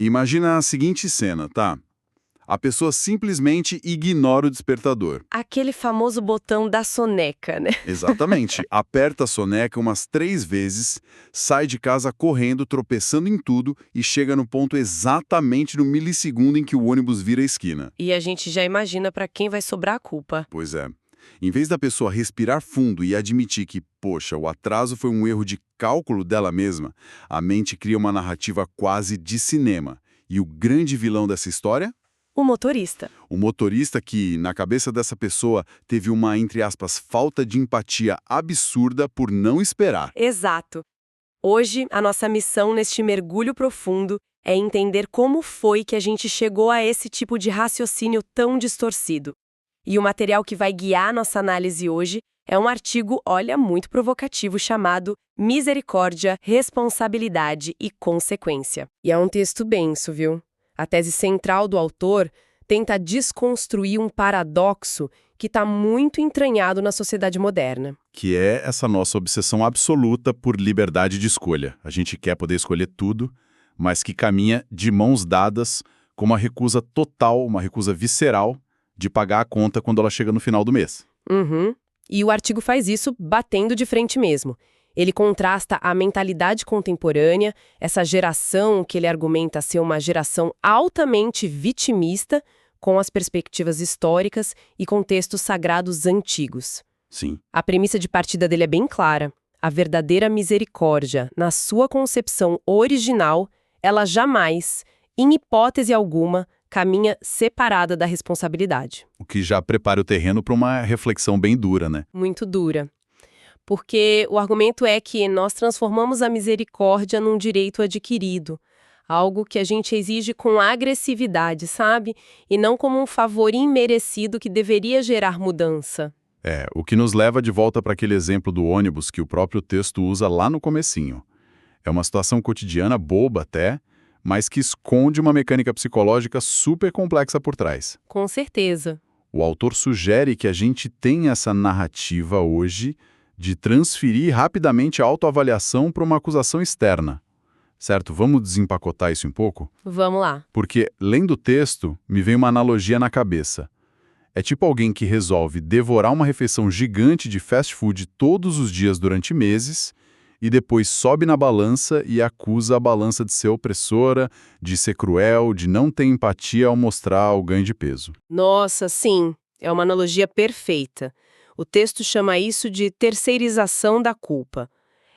Imagina a seguinte cena, tá? A pessoa simplesmente ignora o despertador. Aquele famoso botão da soneca, né? Exatamente. Aperta a soneca umas 3 vezes, sai de casa correndo, tropeçando em tudo e chega no ponto exatamente no milissegundo em que o ônibus vira a esquina. E a gente já imagina para quem vai sobrar a culpa. Pois é. Em vez da pessoa respirar fundo e admitir que, poxa, o atraso foi um erro de cálculo dela mesma, a mente cria uma narrativa quase de cinema. E o grande vilão dessa história? O motorista. O motorista que, na cabeça dessa pessoa, teve uma, entre aspas, falta de empatia absurda por não esperar. Exato. Hoje, a nossa missão neste mergulho profundo é entender como foi que a gente chegou a esse tipo de raciocínio tão distorcido. E o material que vai guiar nossa análise hoje é um artigo, olha, muito provocativo, chamado Misericórdia, Responsabilidade e Consequência. E é um texto denso, viu? A tese central do autor tenta desconstruir um paradoxo que está muito entranhado na sociedade moderna. Que é essa nossa obsessão absoluta por liberdade de escolha. A gente quer poder escolher tudo, mas que caminha de mãos dadas com uma recusa total, uma recusa visceral de pagar a conta quando ela chega no final do mês. Uhum. E o artigo faz isso batendo de frente mesmo. Ele contrasta a mentalidade contemporânea, essa geração que ele argumenta ser uma geração altamente vitimista, com as perspectivas históricas e contextos sagrados antigos. Sim. A premissa de partida dele é bem clara. A verdadeira misericórdia, na sua concepção original, ela jamais, em hipótese alguma, caminha separada da responsabilidade. O que já prepara o terreno para uma reflexão bem dura, né? Muito dura. Porque o argumento é que nós transformamos a misericórdia num direito adquirido, algo que a gente exige com agressividade, sabe? E não como um favor imerecido que deveria gerar mudança. O que nos leva de volta para aquele exemplo do ônibus que o próprio texto usa lá no comecinho. É uma situação cotidiana, boba até, mas que esconde uma mecânica psicológica super complexa por trás. Com certeza. O autor sugere que a gente tem essa narrativa hoje de transferir rapidamente a autoavaliação para uma acusação externa. Certo? Vamos desempacotar isso um pouco? Vamos lá. Porque, lendo o texto, me vem uma analogia na cabeça. É tipo alguém que resolve devorar uma refeição gigante de fast food todos os dias durante meses e depois sobe na balança e acusa a balança de ser opressora, de ser cruel, de não ter empatia ao mostrar o ganho de peso. Nossa, sim, é uma analogia perfeita. O texto chama isso de terceirização da culpa.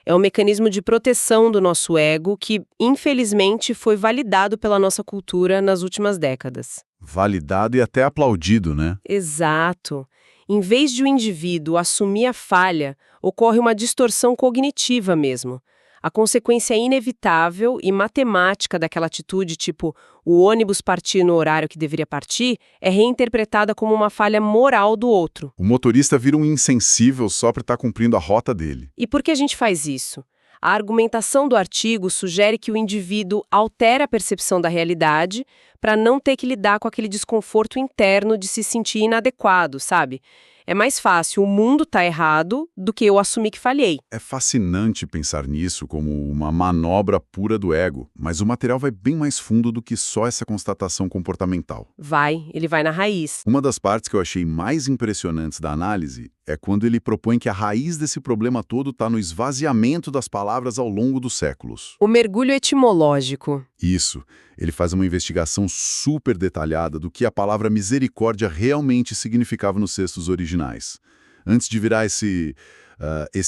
É um mecanismo de proteção do nosso ego que, infelizmente, foi validado pela nossa cultura nas últimas décadas. Validado e até aplaudido, né? Exato. Em vez de o indivíduo assumir a falha, ocorre uma distorção cognitiva mesmo. A consequência inevitável e matemática daquela atitude, tipo o ônibus partir no horário que deveria partir, é reinterpretada como uma falha moral do outro. O motorista vira um insensível só para estar cumprindo a rota dele. E por que a gente faz isso? A argumentação do artigo sugere que o indivíduo altera a percepção da realidade para não ter que lidar com aquele desconforto interno de se sentir inadequado, sabe? É mais fácil o mundo tá errado do que eu assumir que falhei. É fascinante pensar nisso como uma manobra pura do ego, mas o material vai bem mais fundo do que só essa constatação comportamental. Ele vai na raiz. Uma das partes que eu achei mais impressionantes da análise é quando ele propõe que a raiz desse problema todo está no esvaziamento das palavras ao longo dos séculos. O mergulho etimológico. Isso. Ele faz uma investigação super detalhada do que a palavra misericórdia realmente significava nos textos originais, antes de virar esse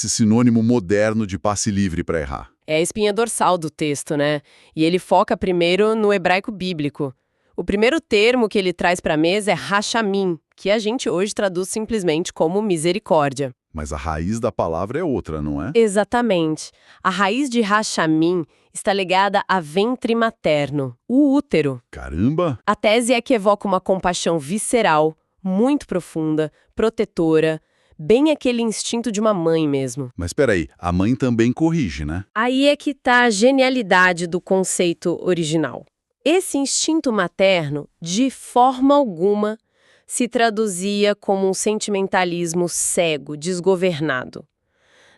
sinônimo moderno de passe livre para errar. É a espinha dorsal do texto, né? E ele foca primeiro no hebraico bíblico. O primeiro termo que ele traz para a mesa é rachamim, que a gente hoje traduz simplesmente como misericórdia. Mas a raiz da palavra é outra, não é? Exatamente. A raiz de rachamim está ligada a ventre materno, o útero. Caramba! A tese é que evoca uma compaixão visceral, muito profunda, protetora, bem aquele instinto de uma mãe mesmo. Mas peraí, a mãe também corrige, né? Aí é que está a genialidade do conceito original. Esse instinto materno, de forma alguma, se traduzia como um sentimentalismo cego, desgovernado.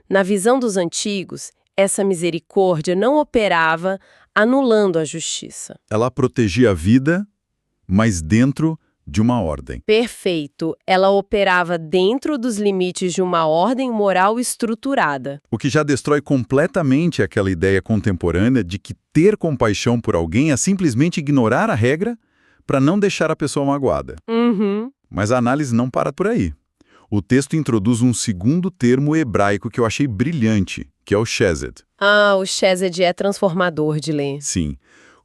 Na visão dos antigos, essa misericórdia não operava anulando a justiça. Ela protegia a vida, mas dentro de uma ordem. Perfeito. Ela operava dentro dos limites de uma ordem moral estruturada. O que já destrói completamente aquela ideia contemporânea de que ter compaixão por alguém é simplesmente ignorar a regra para não deixar a pessoa magoada. Uhum. Mas a análise não para por aí. O texto introduz um segundo termo hebraico que eu achei brilhante, que é o chesed. O chesed é transformador de ler. Sim.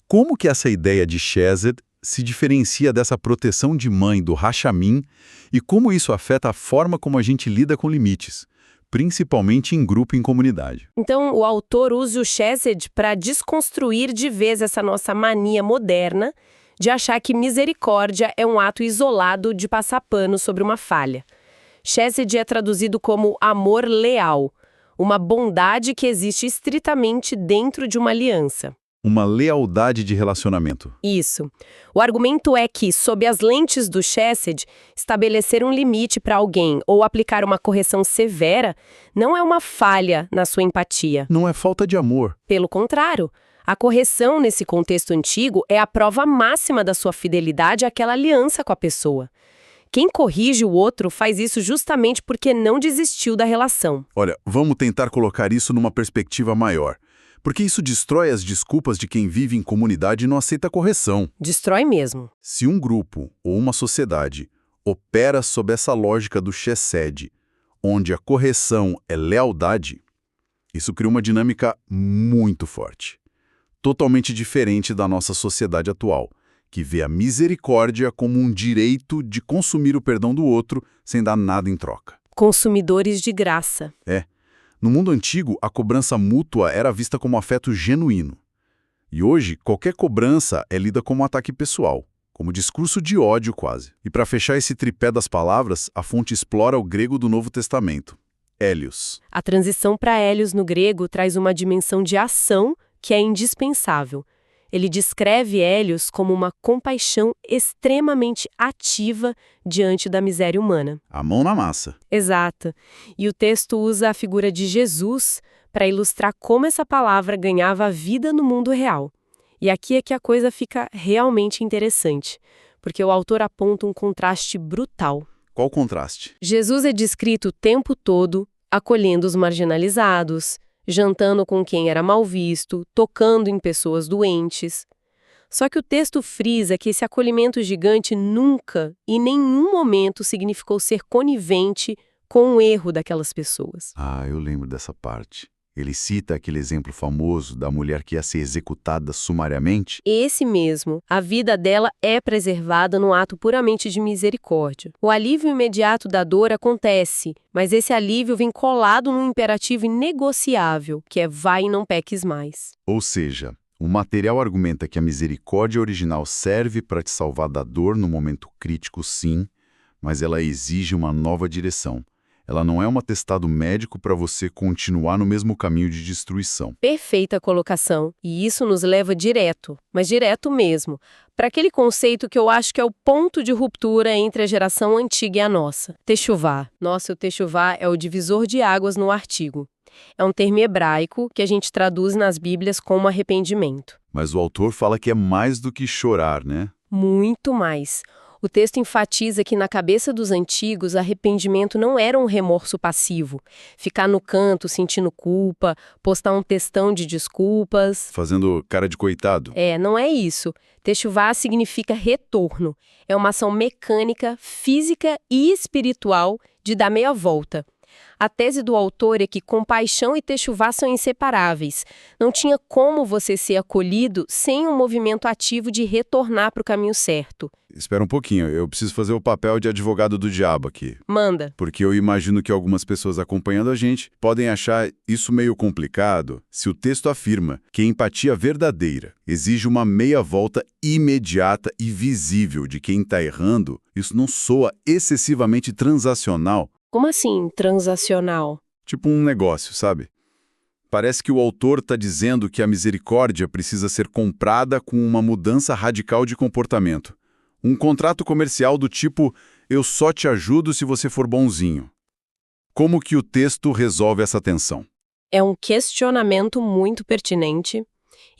Como que essa ideia de chesed se diferencia dessa proteção de mãe do rachamim e como isso afeta a forma como a gente lida com limites, principalmente em grupo e em comunidade? Então, o autor usa o chesed para desconstruir de vez essa nossa mania moderna de achar que misericórdia é um ato isolado de passar pano sobre uma falha. Chesed é traduzido como amor leal, uma bondade que existe estritamente dentro de uma aliança. Uma lealdade de relacionamento. Isso. O argumento é que, sob as lentes do chesed, estabelecer um limite para alguém ou aplicar uma correção severa não é uma falha na sua empatia. Não é falta de amor. Pelo contrário, a correção nesse contexto antigo é a prova máxima da sua fidelidade àquela aliança com a pessoa. Quem corrige o outro faz isso justamente porque não desistiu da relação. Olha, vamos tentar colocar isso numa perspectiva maior. Porque isso destrói as desculpas de quem vive em comunidade e não aceita correção. Destrói mesmo. Se um grupo ou uma sociedade opera sob essa lógica do chesed, onde a correção é lealdade, isso cria uma dinâmica muito forte. Totalmente diferente da nossa sociedade atual, que vê a misericórdia como um direito de consumir o perdão do outro sem dar nada em troca. Consumidores de graça. No mundo antigo, a cobrança mútua era vista como afeto genuíno. E hoje, qualquer cobrança é lida como um ataque pessoal, como discurso de ódio quase. E para fechar esse tripé das palavras, a fonte explora o grego do Novo Testamento, hélios. A transição para hélios no grego traz uma dimensão de ação que é indispensável. Ele descreve hélios como uma compaixão extremamente ativa diante da miséria humana. A mão na massa. Exato. E o texto usa a figura de Jesus para ilustrar como essa palavra ganhava vida no mundo real. E aqui é que a coisa fica realmente interessante, porque o autor aponta um contraste brutal. Qual o contraste? Jesus é descrito o tempo todo acolhendo os marginalizados, jantando com quem era mal visto, tocando em pessoas doentes. Só que o texto frisa que esse acolhimento gigante nunca, em nenhum momento, significou ser conivente com o erro daquelas pessoas. Eu lembro dessa parte. Ele cita aquele exemplo famoso da mulher que ia ser executada sumariamente. Esse mesmo, a vida dela é preservada num ato puramente de misericórdia. O alívio imediato da dor acontece, mas esse alívio vem colado num imperativo inegociável, que é vai e não peques mais. Ou seja, o material argumenta que a misericórdia original serve para te salvar da dor no momento crítico, sim, mas ela exige uma nova direção. Ela não é um atestado médico para você continuar no mesmo caminho de destruição. Perfeita colocação. E isso nos leva direto, mas direto mesmo, para aquele conceito que eu acho que é o ponto de ruptura entre a geração antiga e a nossa. Techuvá. Nossa, o techuvá é o divisor de águas no artigo. É um termo hebraico que a gente traduz nas Bíblias como arrependimento. Mas o autor fala que é mais do que chorar, né? Muito mais. O texto enfatiza que na cabeça dos antigos, arrependimento não era um remorso passivo. Ficar no canto sentindo culpa, postar um textão de desculpas. Fazendo cara de coitado. Não é isso. Techuvá significa retorno. É uma ação mecânica, física e espiritual de dar meia volta. A tese do autor é que compaixão e techuvá são inseparáveis. Não tinha como você ser acolhido sem um movimento ativo de retornar para o caminho certo. Espera um pouquinho, eu preciso fazer o papel de advogado do diabo aqui. Manda. Porque eu imagino que algumas pessoas acompanhando a gente podem achar isso meio complicado se o texto afirma que a empatia verdadeira exige uma meia volta imediata e visível de quem está errando. Isso não soa excessivamente transacional? Como assim, transacional? Tipo um negócio, sabe? Parece que o autor está dizendo que a misericórdia precisa ser comprada com uma mudança radical de comportamento. Um contrato comercial do tipo, eu só te ajudo se você for bonzinho. Como que o texto resolve essa tensão? É um questionamento muito pertinente.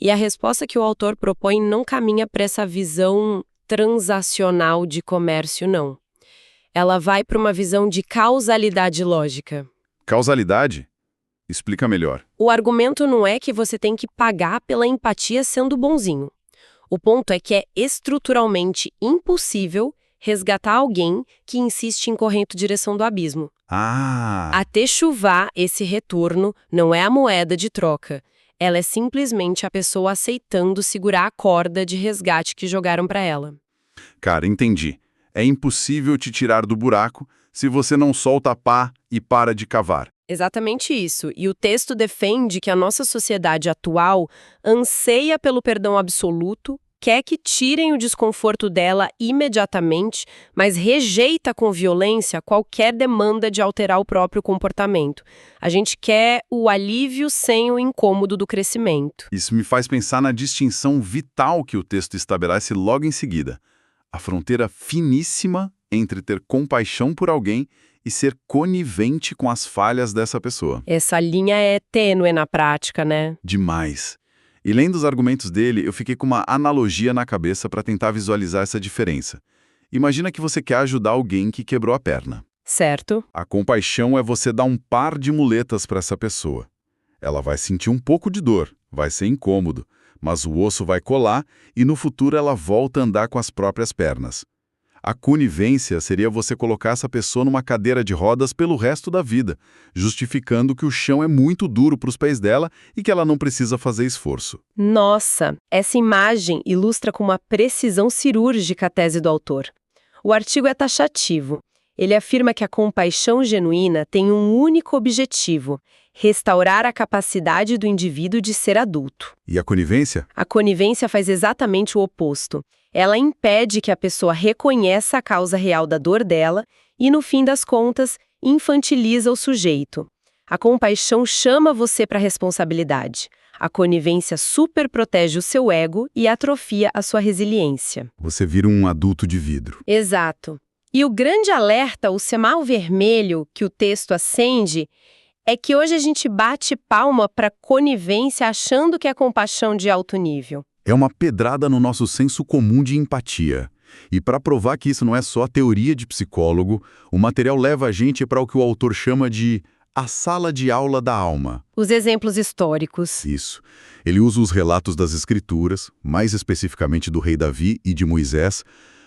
E a resposta que o autor propõe não caminha para essa visão transacional de comércio, não. Ela vai para uma visão de causalidade lógica. Causalidade? Explica melhor. O argumento não é que você tem que pagar pela empatia sendo bonzinho. O ponto é que é estruturalmente impossível resgatar alguém que insiste em correr em direção do abismo. Ah! Até chuvar, esse retorno não é a moeda de troca. Ela é simplesmente a pessoa aceitando segurar a corda de resgate que jogaram para ela. Cara, entendi. É impossível te tirar do buraco se você não solta a pá e para de cavar. Exatamente isso. E o texto defende que a nossa sociedade atual anseia pelo perdão absoluto, quer que tirem o desconforto dela imediatamente, mas rejeita com violência qualquer demanda de alterar o próprio comportamento. A gente quer o alívio sem o incômodo do crescimento. Isso me faz pensar na distinção vital que o texto estabelece logo em seguida. A fronteira finíssima entre ter compaixão por alguém e ser conivente com as falhas dessa pessoa. Essa linha é tênue na prática, né? Demais. E lendo os argumentos dele, eu fiquei com uma analogia na cabeça para tentar visualizar essa diferença. Imagina que você quer ajudar alguém que quebrou a perna. Certo? A compaixão é você dar um par de muletas para essa pessoa. Ela vai sentir um pouco de dor, vai ser incômodo, mas o osso vai colar e no futuro ela volta a andar com as próprias pernas. A conivência seria você colocar essa pessoa numa cadeira de rodas pelo resto da vida, justificando que o chão é muito duro para os pés dela e que ela não precisa fazer esforço. Nossa, essa imagem ilustra com uma precisão cirúrgica a tese do autor. O artigo é taxativo. Ele afirma que a compaixão genuína tem um único objetivo: restaurar a capacidade do indivíduo de ser adulto. E a conivência? A conivência faz exatamente o oposto. Ela impede que a pessoa reconheça a causa real da dor dela e, no fim das contas, infantiliza o sujeito. A compaixão chama você para a responsabilidade. A conivência superprotege o seu ego e atrofia a sua resiliência. Você vira um adulto de vidro. Exato. E o grande alerta, o semáforo vermelho que o texto acende, é que hoje a gente bate palma para conivência achando que é compaixão de alto nível. É uma pedrada no nosso senso comum de empatia. E para provar que isso não é só teoria de psicólogo, o material leva a gente para o que o autor chama de a sala de aula da alma. Os exemplos históricos. Isso. Ele usa os relatos das escrituras, mais especificamente do rei Davi e de Moisés,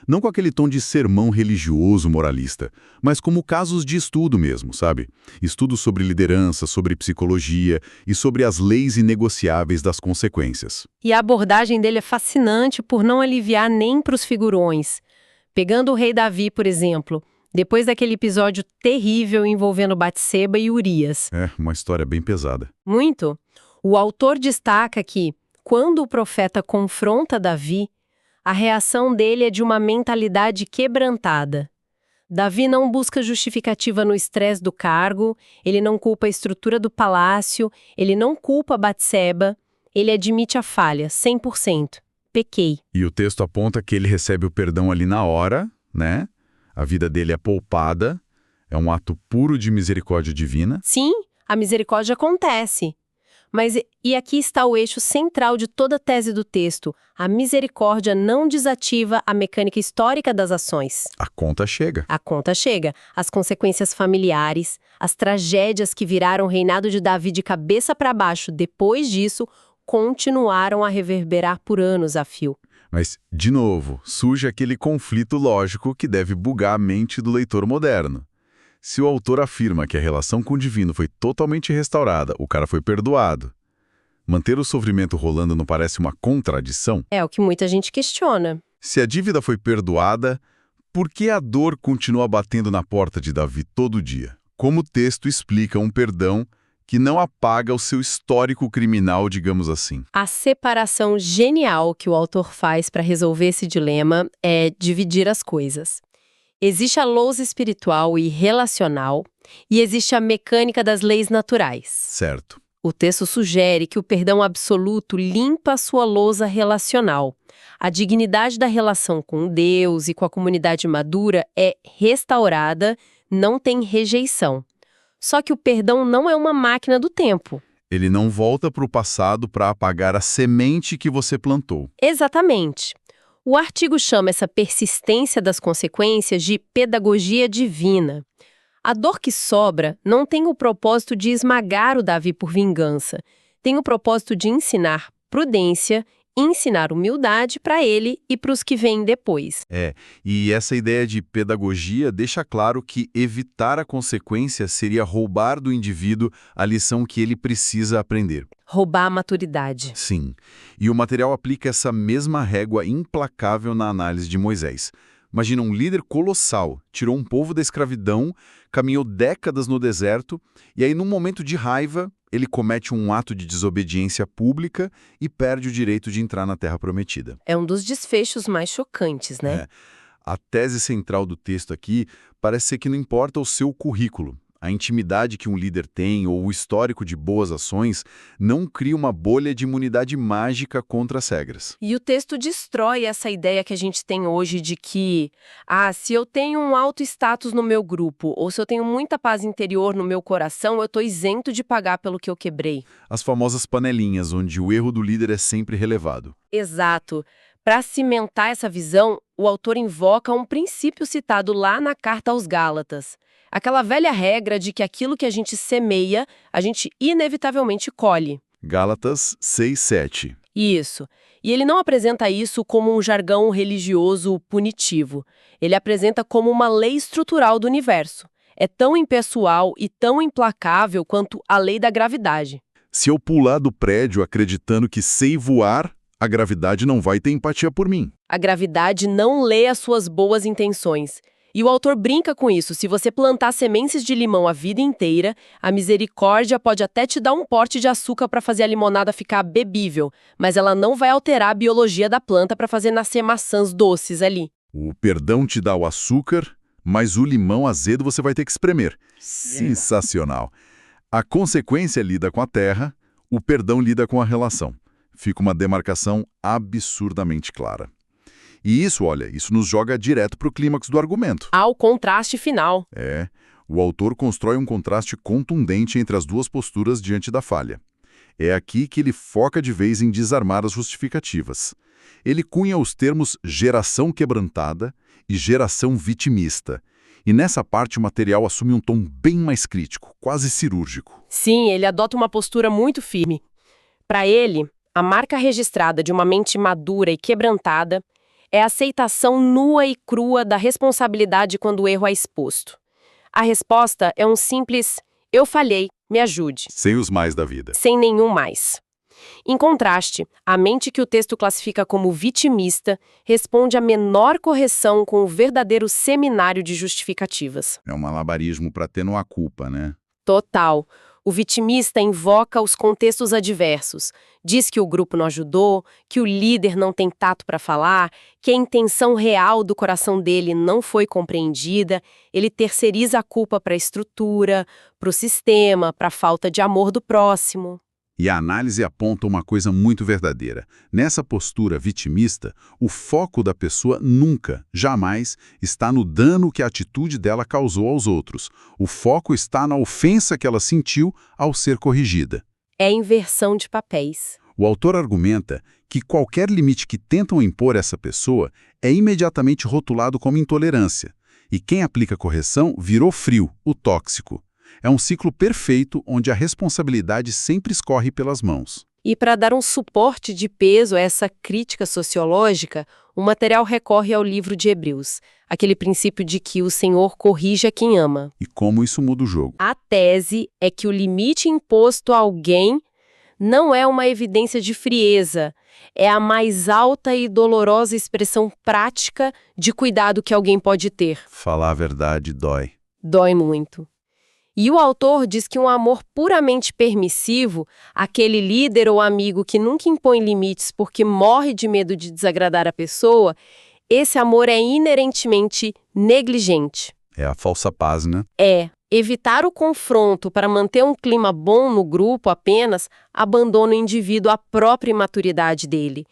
não com aquele tom de sermão religioso moralista, mas como casos de estudo mesmo, sabe? Estudos sobre liderança, sobre psicologia e sobre as leis inegociáveis das consequências. E a abordagem dele é fascinante por não aliviar nem para os figurões. Pegando o rei Davi, por exemplo, depois daquele episódio terrível envolvendo Batseba e Urias. É, uma história bem pesada. Muito. O autor destaca que, quando o profeta confronta Davi, a reação dele é de uma mentalidade quebrantada. Davi não busca justificativa no estresse do cargo, ele não culpa a estrutura do palácio, ele não culpa Batseba, ele admite a falha, 100%. Pequei. E o texto aponta que ele recebe o perdão ali na hora, né? A vida dele é poupada, é um ato puro de misericórdia divina. Sim, a misericórdia acontece. Mas e aqui está o eixo central de toda a tese do texto. A misericórdia não desativa a mecânica histórica das ações. A conta chega. A conta chega. As consequências familiares, as tragédias que viraram o reinado de Davi de cabeça para baixo depois disso, continuaram a reverberar por anos a fio. Mas, de novo, surge aquele conflito lógico que deve bugar a mente do leitor moderno. Se o autor afirma que a relação com o divino foi totalmente restaurada, o cara foi perdoado, manter o sofrimento rolando não parece uma contradição? É o que muita gente questiona. Se a dívida foi perdoada, por que a dor continua batendo na porta de Davi todo dia? Como o texto explica um perdão que não apaga o seu histórico criminal, digamos assim? A separação genial que o autor faz para resolver esse dilema é dividir as coisas. Existe a lousa espiritual e relacional e existe a mecânica das leis naturais. Certo. O texto sugere que o perdão absoluto limpa a sua lousa relacional. A dignidade da relação com Deus e com a comunidade madura é restaurada, não tem rejeição. Só que o perdão não é uma máquina do tempo. Ele não volta para o passado para apagar a semente que você plantou. Exatamente. O artigo chama essa persistência das consequências de pedagogia divina. A dor que sobra não tem o propósito de esmagar o Davi por vingança. Tem o propósito de ensinar prudência, ensinar humildade para ele e para os que vêm depois. E essa ideia de pedagogia deixa claro que evitar a consequência seria roubar do indivíduo a lição que ele precisa aprender. Roubar a maturidade. Sim, e o material aplica essa mesma régua implacável na análise de Moisés. Imagina um líder colossal, tirou um povo da escravidão, caminhou décadas no deserto, e aí num momento de raiva, ele comete um ato de desobediência pública e perde o direito de entrar na Terra Prometida. É um dos desfechos mais chocantes, né? A tese central do texto aqui parece ser que não importa o seu currículo. A intimidade que um líder tem ou o histórico de boas ações não cria uma bolha de imunidade mágica contra as regras. E o texto destrói essa ideia que a gente tem hoje de que, se eu tenho um alto status no meu grupo, ou se eu tenho muita paz interior no meu coração, eu estou isento de pagar pelo que eu quebrei. As famosas panelinhas, onde o erro do líder é sempre relevado. Exato. Para cimentar essa visão, o autor invoca um princípio citado lá na Carta aos Gálatas. Aquela velha regra de que aquilo que a gente semeia, a gente inevitavelmente colhe. Gálatas 6:7. Isso. E ele não apresenta isso como um jargão religioso punitivo. Ele apresenta como uma lei estrutural do universo. É tão impessoal e tão implacável quanto a lei da gravidade. Se eu pular do prédio acreditando que sei voar, a gravidade não vai ter empatia por mim. A gravidade não lê as suas boas intenções. E o autor brinca com isso. Se você plantar sementes de limão a vida inteira, a misericórdia pode até te dar um porte de açúcar para fazer a limonada ficar bebível, mas ela não vai alterar a biologia da planta para fazer nascer maçãs doces ali. O perdão te dá o açúcar, mas o limão azedo você vai ter que espremer. Sensacional. A consequência lida com a terra, o perdão lida com a relação. Fica uma demarcação absurdamente clara. E isso nos joga direto para o clímax do argumento. Ao contraste final. O autor constrói um contraste contundente entre as duas posturas diante da falha. É aqui que ele foca de vez em desarmar as justificativas. Ele cunha os termos geração quebrantada e geração vitimista. E nessa parte o material assume um tom bem mais crítico, quase cirúrgico. Sim, ele adota uma postura muito firme. Para ele, a marca registrada de uma mente madura e quebrantada é a aceitação nua e crua da responsabilidade quando o erro é exposto. A resposta é um simples "eu falhei, me ajude". Sem os mais da vida. Sem nenhum mais. Em contraste, a mente que o texto classifica como vitimista responde à menor correção com o verdadeiro seminário de justificativas. É um malabarismo para atenuar a culpa, né? Total. O vitimista invoca os contextos adversos. Diz que o grupo não ajudou, que o líder não tem tato para falar, que a intenção real do coração dele não foi compreendida. Ele terceiriza a culpa para a estrutura, para o sistema, para a falta de amor do próximo. E a análise aponta uma coisa muito verdadeira. Nessa postura vitimista, o foco da pessoa nunca, jamais, está no dano que a atitude dela causou aos outros. O foco está na ofensa que ela sentiu ao ser corrigida. É inversão de papéis. O autor argumenta que qualquer limite que tentam impor a essa pessoa é imediatamente rotulado como intolerância. E quem aplica correção virou frio, o tóxico. É um ciclo perfeito onde a responsabilidade sempre escorre pelas mãos. E para dar um suporte de peso a essa crítica sociológica, o material recorre ao livro de Hebreus, aquele princípio de que o Senhor corrige a quem ama. E como isso muda o jogo? A tese é que o limite imposto a alguém não é uma evidência de frieza, é a mais alta e dolorosa expressão prática de cuidado que alguém pode ter. Falar a verdade dói. Dói muito. E o autor diz que um amor puramente permissivo, aquele líder ou amigo que nunca impõe limites porque morre de medo de desagradar a pessoa, esse amor é inerentemente negligente. É a falsa paz, né? Evitar o confronto para manter um clima bom no grupo apenas abandona o indivíduo à própria imaturidade dele.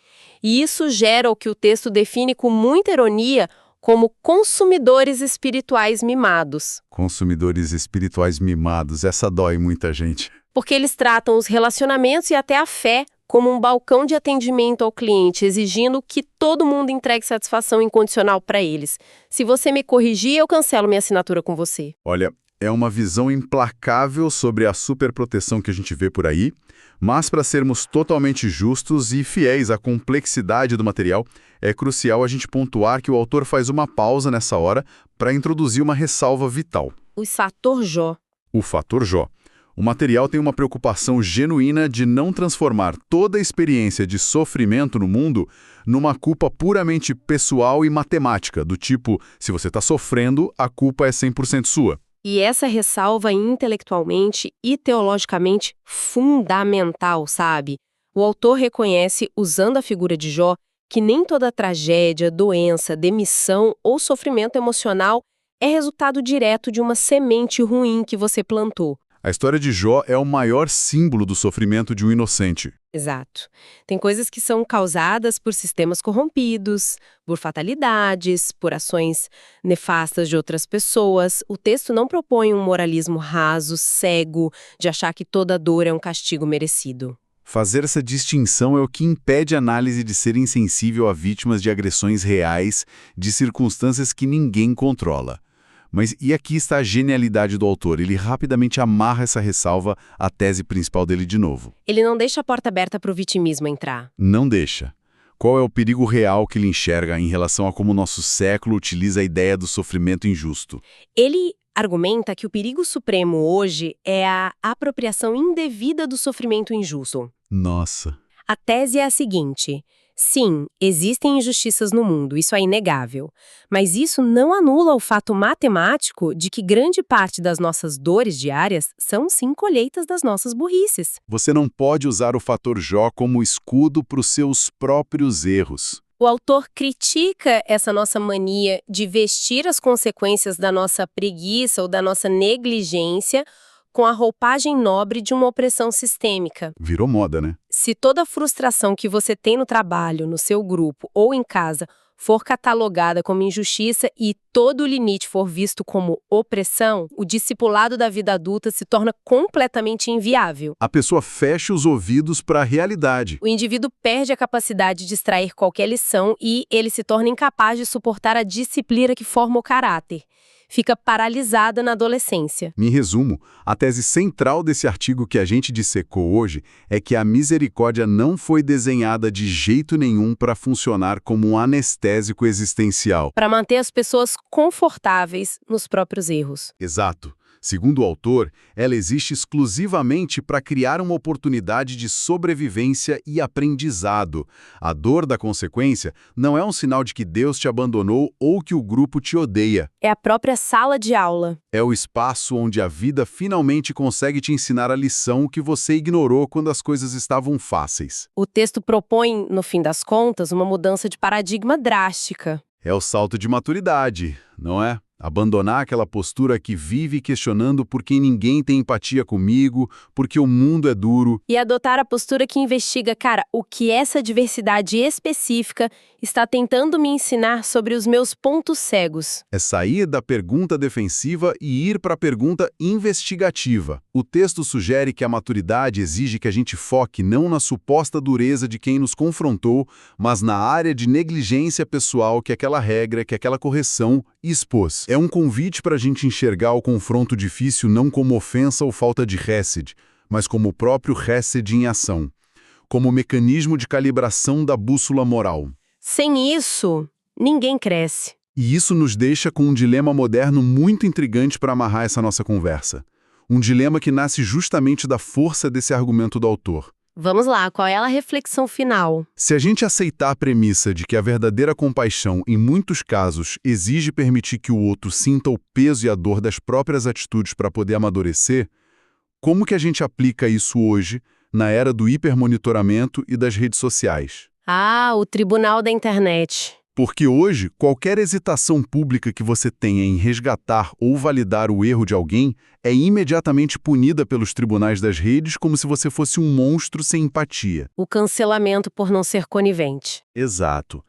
E isso gera o que o texto define com muita ironia como consumidores espirituais mimados. Consumidores espirituais mimados, essa dói muita gente. porque eles tratam os relacionamentos e até a fé como um balcão de atendimento ao cliente, exigindo que todo mundo entregue satisfação incondicional para eles. Se você me corrigir, eu cancelo minha assinatura com você. Olha, é uma visão implacável sobre a superproteção que a gente vê por aí, mas para sermos totalmente justos e fiéis à complexidade do material, é crucial a gente pontuar que o autor faz uma pausa nessa hora para introduzir uma ressalva vital. O fator Jó. O fator Jó. O material tem uma preocupação genuína de não transformar toda a experiência de sofrimento no mundo numa culpa puramente pessoal e matemática, do tipo, se você está sofrendo, a culpa é 100% sua. E essa ressalva é intelectualmente e teologicamente fundamental, sabe? O autor reconhece, usando a figura de Jó, que nem toda tragédia, doença, demissão ou sofrimento emocional é resultado direto de uma semente ruim que você plantou. A história de Jó é o maior símbolo do sofrimento de um inocente. Exato. Tem coisas que são causadas por sistemas corrompidos, por fatalidades, por ações nefastas de outras pessoas. O texto não propõe um moralismo raso, cego, de achar que toda dor é um castigo merecido. Fazer essa distinção é o que impede a análise de ser insensível a vítimas de agressões reais, de circunstâncias que ninguém controla. Mas e aqui está a genialidade do autor, ele rapidamente amarra essa ressalva à tese principal dele de novo. Ele não deixa a porta aberta para o vitimismo entrar. Não deixa. Qual é o perigo real que ele enxerga em relação a como o nosso século utiliza a ideia do sofrimento injusto? Ele argumenta que o perigo supremo hoje é a apropriação indevida do sofrimento injusto. Nossa. A tese é a seguinte: sim, existem injustiças no mundo, isso é inegável. Mas isso não anula o fato matemático de que grande parte das nossas dores diárias são sim colheitas das nossas burrices. Você não pode usar o fator Jó como escudo para os seus próprios erros. O autor critica essa nossa mania de vestir as consequências da nossa preguiça ou da nossa negligência com a roupagem nobre de uma opressão sistêmica. Virou moda, né? Se toda frustração que você tem no trabalho, no seu grupo ou em casa for catalogada como injustiça e todo o limite for visto como opressão, o discipulado da vida adulta se torna completamente inviável. A pessoa fecha os ouvidos para a realidade. O indivíduo perde a capacidade de extrair qualquer lição e ele se torna incapaz de suportar a disciplina que forma o caráter. Fica paralisada na adolescência. Em resumo, a tese central desse artigo que a gente dissecou hoje é que a misericórdia não foi desenhada de jeito nenhum para funcionar como um anestésico existencial. Para manter as pessoas confortáveis nos próprios erros. Exato. Segundo o autor, ela existe exclusivamente para criar uma oportunidade de sobrevivência e aprendizado. A dor da consequência não é um sinal de que Deus te abandonou ou que o grupo te odeia. É a própria sala de aula. É o espaço onde a vida finalmente consegue te ensinar a lição que você ignorou quando as coisas estavam fáceis. O texto propõe, no fim das contas, uma mudança de paradigma drástica. É o salto de maturidade, não é? Abandonar aquela postura que vive questionando por que ninguém tem empatia comigo, porque o mundo é duro. E adotar a postura que investiga, cara, o que essa diversidade específica está tentando me ensinar sobre os meus pontos cegos. É sair da pergunta defensiva e ir para a pergunta investigativa. O texto sugere que a maturidade exige que a gente foque não na suposta dureza de quem nos confrontou, mas na área de negligência pessoal que aquela regra, que aquela correção expôs. É um convite para a gente enxergar o confronto difícil não como ofensa ou falta de hesed, mas como o próprio hesed em ação, como mecanismo de calibração da bússola moral. Sem isso, ninguém cresce. E isso nos deixa com um dilema moderno muito intrigante para amarrar essa nossa conversa. Um dilema que nasce justamente da força desse argumento do autor. Vamos lá, qual é a reflexão final? Se a gente aceitar a premissa de que a verdadeira compaixão, em muitos casos, exige permitir que o outro sinta o peso e a dor das próprias atitudes para poder amadurecer, como que a gente aplica isso hoje, na era do hipermonitoramento e das redes sociais? Ah, o tribunal da internet. Porque hoje, qualquer hesitação pública que você tenha em resgatar ou validar o erro de alguém é imediatamente punida pelos tribunais das redes como se você fosse um monstro sem empatia. O cancelamento por não ser conivente. Exato.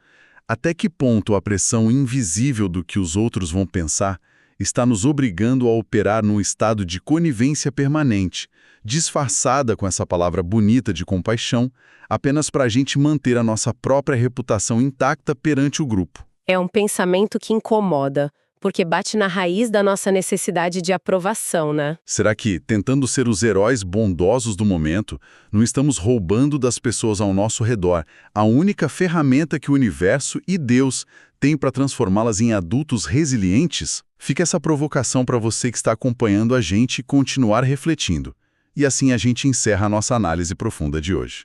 Até que ponto a pressão invisível do que os outros vão pensar está nos obrigando a operar num estado de conivência permanente, disfarçada com essa palavra bonita de compaixão, apenas para a gente manter a nossa própria reputação intacta perante o grupo. É um pensamento que incomoda, porque bate na raiz da nossa necessidade de aprovação, né? Será que, tentando ser os heróis bondosos do momento, não estamos roubando das pessoas ao nosso redor a única ferramenta que o universo e Deus têm para transformá-las em adultos resilientes? Fica essa provocação para você que está acompanhando a gente continuar refletindo. E assim a gente encerra a nossa análise profunda de hoje.